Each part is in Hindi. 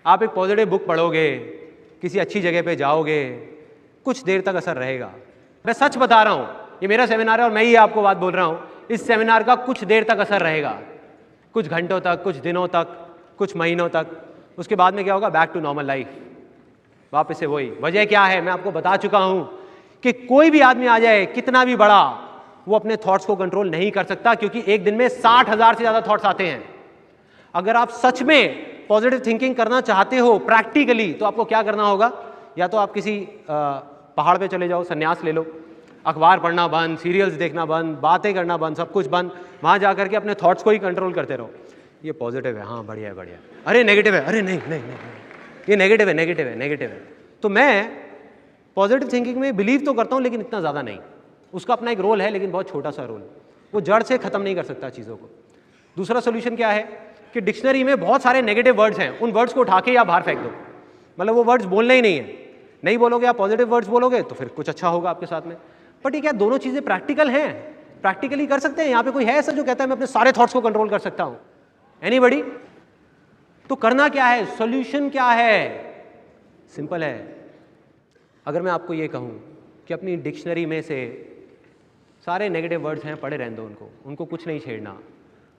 आप एक पॉजिटिव बुक पढ़ोगे, किसी अच्छी जगह पे जाओगे, कुछ देर तक असर रहेगा। मैं सच बता रहा हूँ, ये मेरा सेमिनार है और मैं ही आपको बात बोल रहा हूँ, इस सेमिनार का कुछ देर तक असर रहेगा, कुछ घंटों तक, कुछ दिनों तक, कुछ महीनों तक। उसके बाद में क्या होगा? बैक टू नॉर्मल लाइफ, वापस से वही। वजह क्या है? मैं आपको बता चुका हूं कि कोई भी आदमी आ जाए कितना भी बड़ा, वो अपने थॉट्स को कंट्रोल नहीं कर सकता, क्योंकि एक दिन में 60,000 से ज्यादा थॉट्स आते हैं। अगर आप सच में पॉजिटिव थिंकिंग करना चाहते हो प्रैक्टिकली, तो आपको क्या करना होगा? या तो आप किसी पहाड़ पे चले जाओ, संन्यास ले लो, अखबार पढ़ना बंद, सीरियल्स देखना बंद, बातें करना बंद, सब कुछ बंद, वहां जाकर के अपने थॉट्स को ही कंट्रोल करते रहो। ये पॉजिटिव है, हाँ बढ़िया है, बढ़िया। अरे नेगेटिव है, अरे नहीं नहीं नहीं, ये नेगेटिव है, नेगेटिव है, नेगेटिव है। तो मैं पॉजिटिव थिंकिंग में बिलीव तो करता हूं, लेकिन इतना ज़्यादा नहीं। उसका अपना एक रोल है, लेकिन बहुत छोटा सा रोल। वो जड़ से ख़त्म नहीं कर सकता चीज़ों को। दूसरा सोल्यूशन क्या है कि डिक्शनरी में बहुत सारे नेगेटिव वर्ड्स हैं, उन वर्ड्स को उठा के या बाहर फेंक दो। मतलब वो वर्ड्स बोलने ही नहीं है। नहीं बोलोगे आप पॉजिटिव वर्ड्स बोलोगे तो फिर कुछ अच्छा होगा आपके साथ में। बट ये क्या दोनों चीज़ें प्रैक्टिकल हैं? प्रैक्टिकली कर सकते हैं? यहाँ पे कोई है ऐसा जो कहता है मैं अपने सारे थॉट्स को कंट्रोल कर सकता हूँ? एनीबडी? तो करना क्या है? सॉल्यूशन क्या है? सिंपल है। अगर मैं आपको ये कहूं कि अपनी डिक्शनरी में से सारे नेगेटिव वर्ड्स हैं, पढ़े रहने दो उनको कुछ नहीं छेड़ना,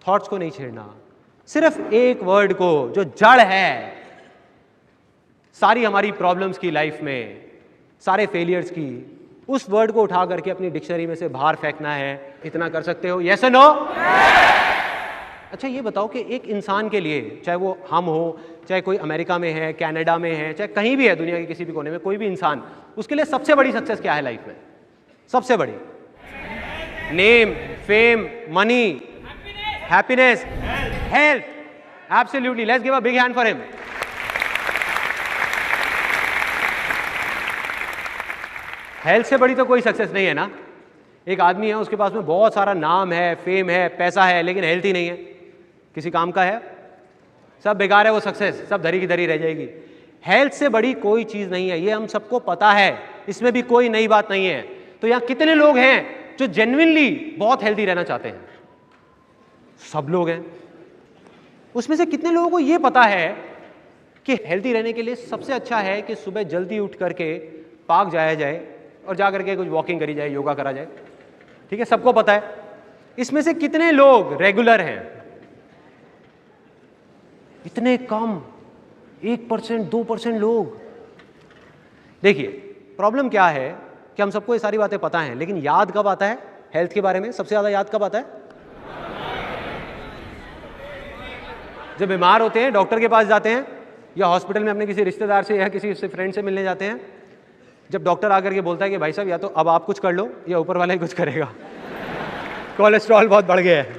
थॉट्स को नहीं छेड़ना, सिर्फ एक वर्ड को जो जड़ है सारी हमारी प्रॉब्लम्स की लाइफ में, सारे फेलियर्स की, उस वर्ड को उठा करके अपनी डिक्शनरी में से बाहर फेंकना है। इतना कर सकते हो? यस और नो? अच्छा ये बताओ कि एक इंसान के लिए, चाहे वो हम हो, चाहे कोई अमेरिका में है, कनाडा में है, चाहे कहीं भी है दुनिया के किसी भी कोने में, कोई भी इंसान, उसके लिए सबसे बड़ी सक्सेस क्या है लाइफ में? सबसे बड़ी? Name, fame, money, happiness, health. Absolutely, let's give a big hand for him. Health से बड़ी तो कोई सक्सेस नहीं है ना। एक आदमी है, उसके पास में बहुत सारा नाम है, फेम है, पैसा है, लेकिन हेल्थ ही नहीं है, किसी काम का है, सब बेकार है वो सक्सेस, सब धरी की धरी रह जाएगी। हेल्थ से बड़ी कोई चीज़ नहीं है, ये हम सबको पता है, इसमें भी कोई नई बात नहीं है। तो यहाँ कितने लोग हैं जो जेन्युइनली बहुत हेल्दी रहना चाहते हैं? सब लोग हैं। उसमें से कितने लोगों को ये पता है कि हेल्दी रहने के लिए सबसे अच्छा है कि सुबह जल्दी उठ करके पार्क जाया जाए और जा करके कुछ वॉकिंग करी जाए, योगा करा जाए? ठीक है, सबको पता है। इसमें से कितने लोग रेगुलर हैं? इतने कम, 1%, 2% लोग। देखिए प्रॉब्लम क्या है कि हम सबको ये सारी बातें पता हैं, लेकिन याद कब आता है हेल्थ के बारे में? सबसे ज्यादा याद कब आता है? जब बीमार होते हैं, डॉक्टर के पास जाते हैं, या हॉस्पिटल में अपने किसी रिश्तेदार से या किसी फ्रेंड से मिलने जाते हैं। जब डॉक्टर आकर के बोलता है कि भाई साहब या तो अब आप कुछ कर लो या ऊपर वाला ही कुछ करेगा, कोलेस्ट्रॉल बहुत बढ़ गया है,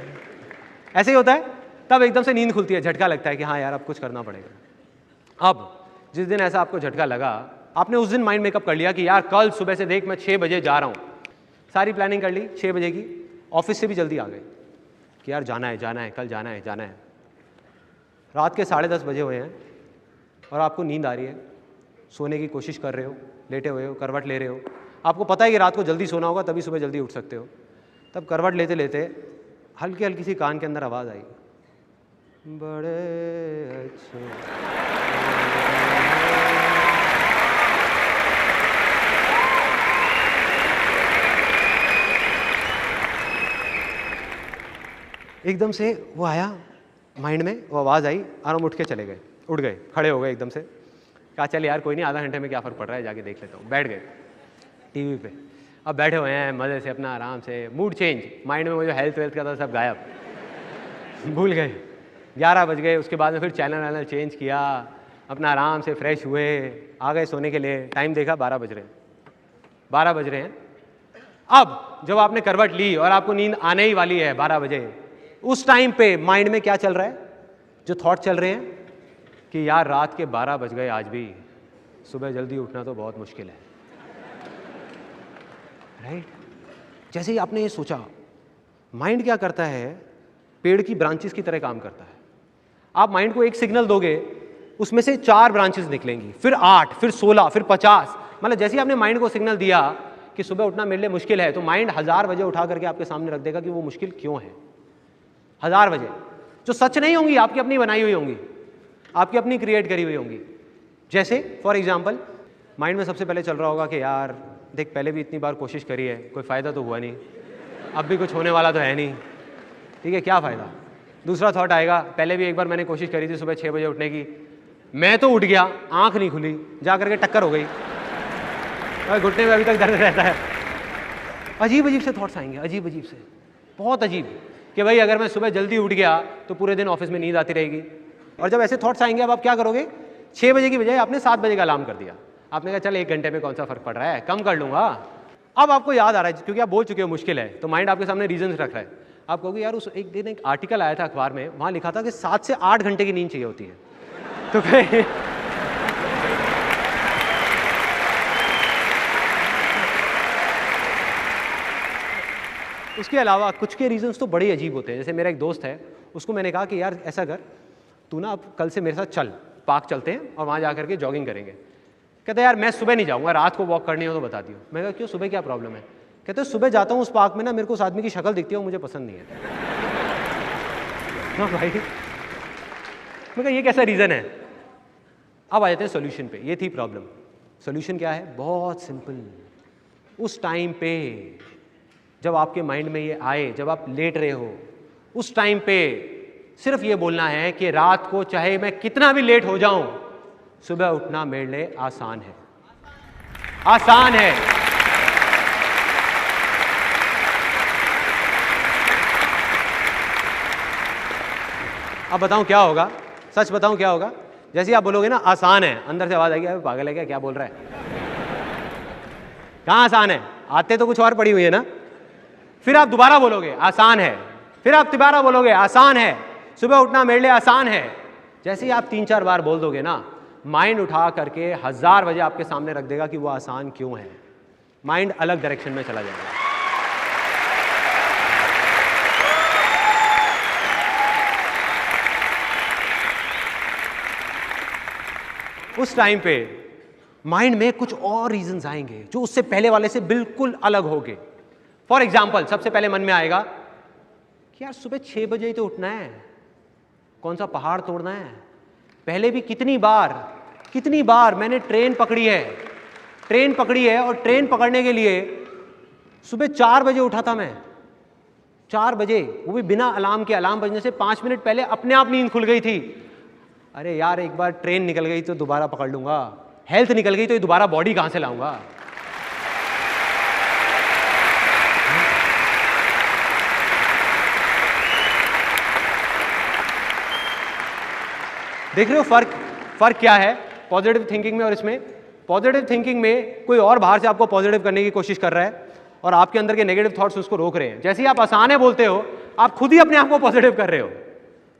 ऐसे ही होता है, तब एकदम से नींद खुलती है, झटका लगता है कि हाँ यार अब कुछ करना पड़ेगा। अब जिस दिन ऐसा आपको झटका लगा, आपने उस दिन माइंड मेकअप कर लिया कि यार कल सुबह से देख मैं 6 बजे जा रहा हूँ, सारी प्लानिंग कर ली 6 बजे की, ऑफिस से भी जल्दी आ गए कि यार जाना है, जाना है, कल जाना है, जाना है। रात के 10:30 बजे हुए हैं और आपको नींद आ रही है, सोने की कोशिश कर रहे हो, लेटे हुए हो, करवट ले रहे हो, आपको पता है कि रात को जल्दी सोना होगा तभी सुबह जल्दी उठ सकते हो। तब करवट लेते लेते हल्की हल्की सी कान के अंदर आवाज़ आई, बड़े अच्छे। एकदम से वो आया माइंड में, वो आवाज़ आई और हम उठ के चले गए, उठ गए, खड़े हो गए एकदम से, कहा चल यार कोई नहीं, आधा घंटे में क्या फ़र्क पड़ रहा है, जाके देख लेता हूँ। बैठ गए टीवी पे, अब बैठे हुए हैं मज़े से अपना, आराम से, मूड चेंज, माइंड में वो जो हेल्थ वेल्थ का था सब गायब, भूल गए। 11 बज गए, उसके बाद में फिर चैनल चेंज किया, अपना आराम से फ्रेश हुए, आ गए सोने के लिए। टाइम देखा 12 बज रहे हैं, 12 बज रहे हैं। अब जब आपने करवट ली और आपको नींद आने ही वाली है 12 बजे, उस टाइम पे माइंड में क्या चल रहा है? जो थॉट चल रहे हैं कि यार रात के 12 बज गए, आज भी सुबह जल्दी उठना तो बहुत मुश्किल है, राइट? जैसे ही आपने ये सोचा, माइंड क्या करता है? पेड़ की ब्रांचेस की तरह काम करता है। आप माइंड को एक सिग्नल दोगे, उसमें से 4 ब्रांचेस निकलेंगी, फिर 8, फिर 16, फिर 50। मतलब जैसे ही आपने माइंड को सिग्नल दिया कि सुबह उठना मेरे लिए मुश्किल है, तो माइंड 1000 वजह उठा करके आपके सामने रख देगा कि वो मुश्किल क्यों है। 1000 वजह जो सच नहीं होंगी, आपकी अपनी बनाई हुई होंगी। आपकी अपनी क्रिएट करी हुई होंगी। जैसे फॉर एग्जाम्पल माइंड में सबसे पहले चल रहा होगा कि यार देख, पहले भी इतनी बार कोशिश करी है, कोई फ़ायदा तो हुआ नहीं, अब भी कुछ होने वाला तो है नहीं, ठीक है, क्या फ़ायदा। दूसरा थॉट आएगा, पहले भी एक बार मैंने कोशिश करी थी सुबह 6 बजे उठने की, मैं तो उठ गया, आँख नहीं खुली, जा करके टक्कर हो गई और घुटने में अभी तक दर्द रहता है। अजीब अजीब से थॉट्स आएंगे, अजीब अजीब से, बहुत अजीब, कि भाई अगर मैं सुबह जल्दी उठ गया तो पूरे दिन ऑफिस में नींद आती रहेगी। और जब ऐसे थॉट्स आएंगे अब आप क्या करोगे, 6 बजे की बजाय आपने 7 बजे का अलार्म कर दिया, आपने कहा चल 1 घंटे में कौन सा फर्क पड़ रहा है, कम कर लूँगा। अब आपको याद आ रहा है क्योंकि आप बोल चुके हो मुश्किल है, तो माइंड आपके सामने रीजन रख रहा है। आप कहोगे यार उस एक दिन एक आर्टिकल आया था अखबार में, वहाँ लिखा था कि 7 से 8 घंटे की नींद चाहिए होती है। तो फिर उसके अलावा कुछ के रीजंस तो बड़े अजीब होते हैं। जैसे मेरा एक दोस्त है, उसको मैंने कहा कि यार ऐसा कर, तू ना अब कल से मेरे साथ चल, पार्क चलते हैं और वहाँ जा करके जॉगिंग करेंगे। कहते यार मैं सुबह नहीं जाऊँगा, रात को वॉक करनी हो तो बता दियो। मैं कहा क्यों, सुबह क्या प्रॉब्लम है। कहते सुबह जाता हूँ उस पार्क में ना, मेरे को उस आदमी की शक्ल दिखती है, वो मुझे पसंद नहीं है। हाँ भाई, मैं कहा ये कैसा रीज़न है। अब आ जाते हैं सोल्यूशन पे। ये थी प्रॉब्लम, सोल्यूशन क्या है, बहुत सिंपल। उस टाइम पे जब आपके माइंड में ये आए, जब आप लेट रहे हो, उस टाइम पे सिर्फ ये बोलना है कि रात को चाहे मैं कितना भी लेट हो जाऊं, सुबह उठना मेरे लिए आसान है, आसान है। अब बताऊं क्या होगा, सच बताऊं क्या होगा। जैसे ही आप बोलोगे ना आसान है, अंदर से आवाज आएगी अरे पागल है क्या बोल रहा है, कहाँ आसान है, आते तो कुछ और पड़ी हुई है ना। फिर आप दोबारा बोलोगे आसान है, फिर आप दोबारा बोलोगे आसान है, सुबह उठना मेरे लिए आसान है। जैसे ही आप 3-4 बार बोल दोगे ना, माइंड उठा करके 1000 वजह आपके सामने रख देगा कि वो आसान क्यों है। माइंड अलग डायरेक्शन में चला जाएगा। उस टाइम पे माइंड में कुछ और रीजंस आएंगे जो उससे पहले वाले से बिल्कुल अलग होंगे। फॉर एग्जाम्पल सबसे पहले मन में आएगा कि यार सुबह 6 बजे ही तो उठना है, कौन सा पहाड़ तोड़ना है। पहले भी कितनी बार मैंने ट्रेन पकड़ी है और ट्रेन पकड़ने के लिए सुबह 4 बजे उठा था मैं, 4 बजे, वो भी बिना अलार्म के। अलार्म बजने से 5 मिनट पहले अपने आप नींद खुल गई थी। अरे यार एक बार ट्रेन निकल गई तो दोबारा पकड़ लूंगा, हेल्थ निकल गई तो दोबारा बॉडी कहां से लाऊंगा। देख रहे हो फर्क क्या है पॉजिटिव थिंकिंग में और इसमें। पॉजिटिव थिंकिंग में कोई और बाहर से आपको पॉजिटिव करने की कोशिश कर रहा है और आपके अंदर के नेगेटिव थॉट्स उसको रोक रहे हैं। जैसे ही आप आसान है बोलते हो, आप खुद ही अपने आप को पॉजिटिव कर रहे हो,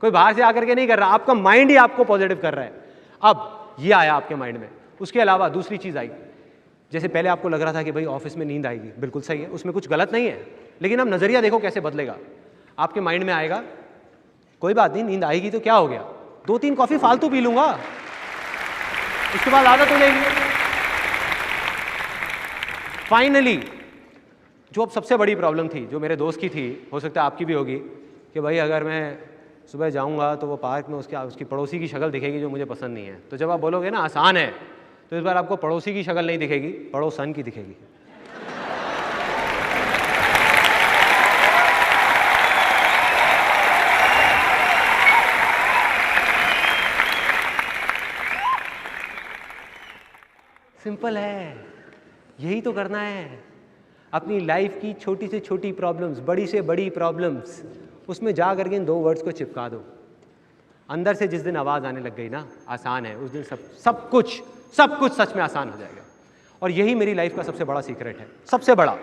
कोई बाहर से आकर के नहीं कर रहा, आपका माइंड ही आपको पॉजिटिव कर रहा है। अब ये आया आपके माइंड में। उसके अलावा दूसरी चीज आई, जैसे पहले आपको लग रहा था कि भाई ऑफिस में नींद आएगी, बिल्कुल सही है, उसमें कुछ गलत नहीं है, लेकिन अब नजरिया देखो कैसे बदलेगा। आपके माइंड में आएगा कोई बात नहीं, नींद आएगी तो क्या हो गया, 2-3 कॉफी फालतू पी लूंगा, उसके बाद आदत हो जाएगी। फाइनली जो अब सबसे बड़ी प्रॉब्लम थी, जो मेरे दोस्त की थी, हो सकता है आपकी भी होगी, कि भाई अगर मैं सुबह जाऊंगा तो वो पार्क में उसकी पड़ोसी की शक्ल दिखेगी जो मुझे पसंद नहीं है। तो जब आप बोलोगे ना आसान है, तो इस बार आपको पड़ोसी की शक्ल नहीं दिखेगी, पड़ोसन की दिखेगी। सिंपल है, यही तो करना है। अपनी लाइफ की छोटी से छोटी प्रॉब्लम्स, बड़ी से बड़ी प्रॉब्लम्स, उसमें जा करके इन 2 वर्ड्स को चिपका दो। अंदर से जिस दिन आवाज़ आने लग गई ना आसान है, उस दिन सब कुछ सच में आसान हो जाएगा। और यही मेरी लाइफ का सबसे बड़ा सीक्रेट है, सबसे बड़ा।